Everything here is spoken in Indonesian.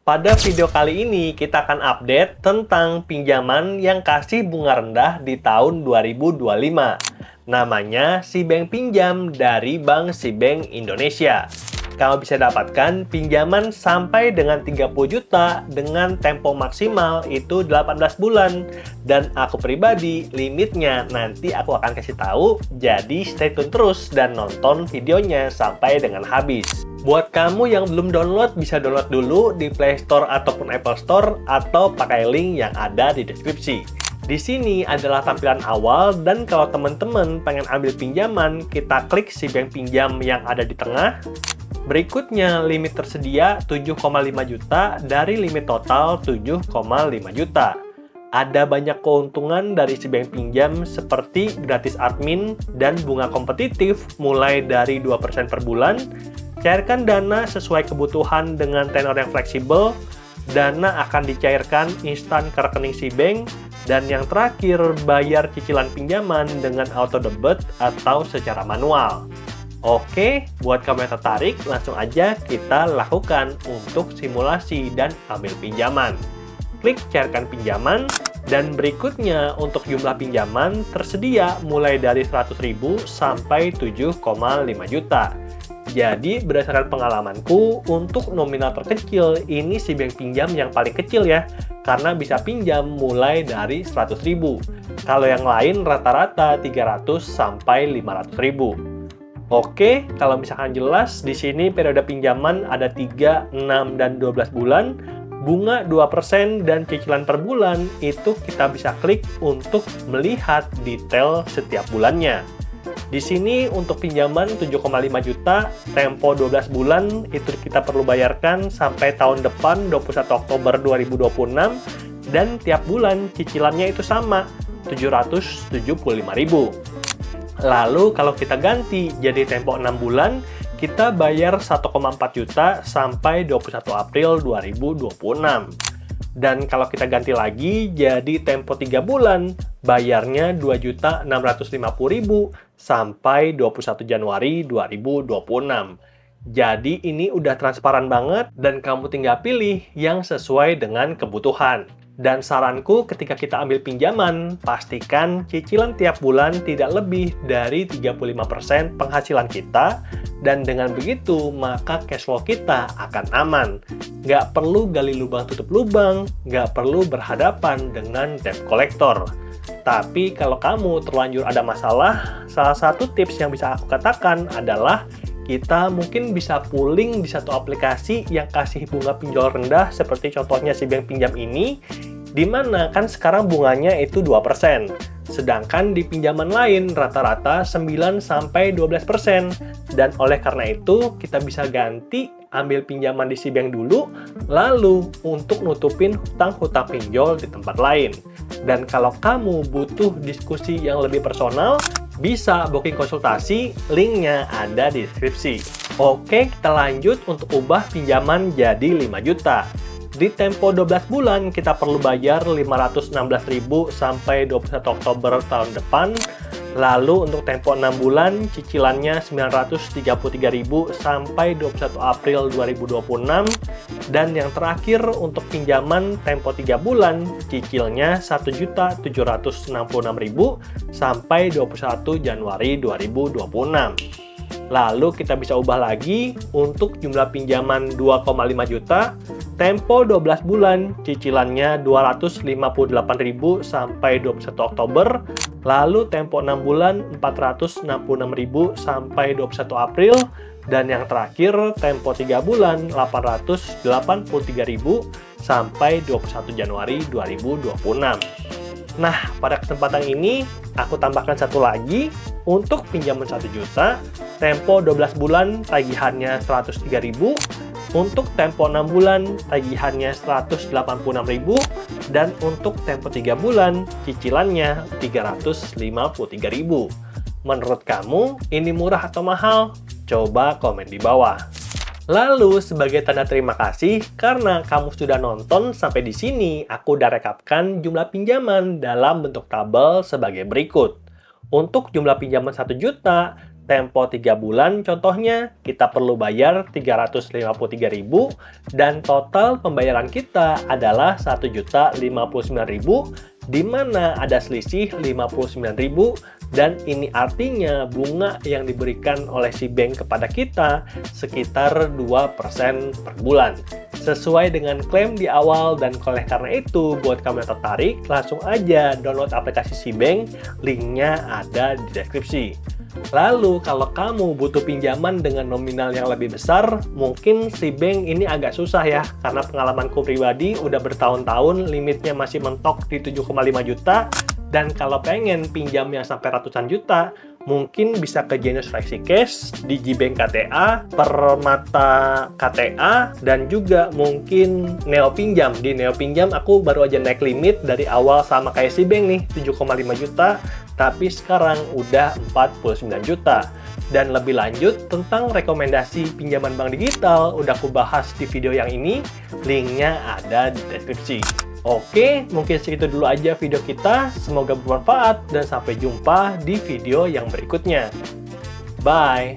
Pada video kali ini kita akan update tentang pinjaman yang kasih bunga rendah di tahun 2025. Namanya SIBank Pinjam dari Bank SIBank Indonesia. Kamu bisa dapatkan pinjaman sampai dengan 30 juta dengan tempo maksimal itu 18 bulan. Dan aku pribadi, limitnya nanti aku akan kasih tahu, jadi stay tune terus dan nonton videonya sampai dengan habis. Buat kamu yang belum download, bisa download dulu di Play Store ataupun Apple Store atau pakai link yang ada di deskripsi. Di sini adalah tampilan awal dan kalau teman-teman pengen ambil pinjaman, kita klik SIBank Pinjam yang ada di tengah. Berikutnya, limit tersedia 7,5 juta dari limit total 7,5 juta. Ada banyak keuntungan dari SIBank Pinjam seperti gratis admin dan bunga kompetitif mulai dari 2% per bulan, cairkan dana sesuai kebutuhan dengan tenor yang fleksibel, dana akan dicairkan instan ke rekening SIBank, dan yang terakhir, bayar cicilan pinjaman dengan auto debit atau secara manual. Oke, buat kamu yang tertarik, langsung aja kita lakukan untuk simulasi dan ambil pinjaman. Klik cairkan pinjaman, dan berikutnya untuk jumlah pinjaman tersedia mulai dari 100.000 sampai 7,5 juta. Jadi, berdasarkan pengalamanku, untuk nominal terkecil, ini SIBank Pinjam yang paling kecil ya, karena bisa pinjam mulai dari 100.000. Kalau yang lain rata-rata 300 sampai 500.000. Oke, kalau misalkan jelas, di sini periode pinjaman ada 3, 6, dan 12 bulan, bunga 2% dan cicilan per bulan, itu kita bisa klik untuk melihat detail setiap bulannya. Di sini untuk pinjaman 7,5 juta, tempo 12 bulan, itu kita perlu bayarkan sampai tahun depan 21 Oktober 2026, dan tiap bulan cicilannya itu sama, 775.000. Lalu kalau kita ganti jadi tempo 6 bulan, kita bayar 1,4 juta sampai 21 April 2026. Dan kalau kita ganti lagi jadi tempo 3 bulan, bayarnya 2.650.000 sampai 21 Januari 2026. Jadi ini udah transparan banget dan kamu tinggal pilih yang sesuai dengan kebutuhan. Dan saranku ketika kita ambil pinjaman, pastikan cicilan tiap bulan tidak lebih dari 35% penghasilan kita, dan dengan begitu maka cash flow kita akan aman. Nggak perlu gali lubang tutup lubang, nggak perlu berhadapan dengan debt collector. Tapi kalau kamu terlanjur ada masalah, salah satu tips yang bisa aku katakan adalah kita mungkin bisa pooling di satu aplikasi yang kasih bunga pinjol rendah seperti contohnya SIBank Pinjam ini, di mana kan sekarang bunganya itu 2%. Sedangkan di pinjaman lain rata-rata 9-12%. Dan oleh karena itu kita bisa ganti ambil pinjaman di SIBank dulu, lalu untuk nutupin hutang-hutang pinjol di tempat lain. Dan kalau kamu butuh diskusi yang lebih personal, bisa booking konsultasi, linknya ada di deskripsi. Oke, kita lanjut untuk ubah pinjaman jadi 5 juta. Di tempo 12 bulan, kita perlu bayar 516.000 sampai 21 Oktober tahun depan. Lalu untuk tempo 6 bulan, cicilannya 933.000 sampai 21 April 2026. Dan yang terakhir untuk pinjaman tempo 3 bulan, cicilnya 1.766.000 sampai 21 Januari 2026. Lalu kita bisa ubah lagi untuk jumlah pinjaman 2,5 juta, tempo 12 bulan, cicilannya 258.000 sampai 21 Oktober, lalu tempo 6 bulan 466.000 sampai 21 April, dan yang terakhir tempo 3 bulan 883.000 sampai 21 Januari 2026. Nah, pada kesempatan ini aku tambahkan satu lagi untuk pinjaman 1 juta, tempo 12 bulan tagihannya 103.000, untuk tempo 6 bulan tagihannya 186.000, dan untuk tempo 3 bulan cicilannya 353.000. Menurut kamu ini murah atau mahal? Coba komen di bawah. Lalu, sebagai tanda terima kasih karena kamu sudah nonton sampai di sini, aku udah rekapkan jumlah pinjaman dalam bentuk tabel sebagai berikut. Untuk jumlah pinjaman 1 juta, Tempo 3 bulan contohnya, kita perlu bayar 353.000 dan total pembayaran kita adalah 1.059.000, di mana ada selisih 59.000, dan ini artinya bunga yang diberikan oleh si bank kepada kita sekitar 2% per bulan. Sesuai dengan klaim di awal, dan oleh karena itu buat kamu yang tertarik, langsung aja download aplikasi si bank, linknya ada di deskripsi. Lalu kalau kamu butuh pinjaman dengan nominal yang lebih besar, mungkin si bank ini agak susah ya, karena pengalamanku pribadi udah bertahun-tahun limitnya masih mentok di 7,5 juta, dan kalau pengen pinjam yang sampai ratusan juta, mungkin bisa ke Genius Flexi Cash, Digibank KTA, Permata KTA, dan juga mungkin Neo Pinjam. Di Neo Pinjam aku baru aja naik limit dari awal sama kayak si bank nih, 7,5 juta, tapi sekarang udah 49 juta. Dan lebih lanjut tentang rekomendasi pinjaman bank digital udah aku bahas di video yang ini, linknya ada di deskripsi. Oke, mungkin segitu dulu aja video kita. Semoga bermanfaat dan sampai jumpa di video yang berikutnya. Bye!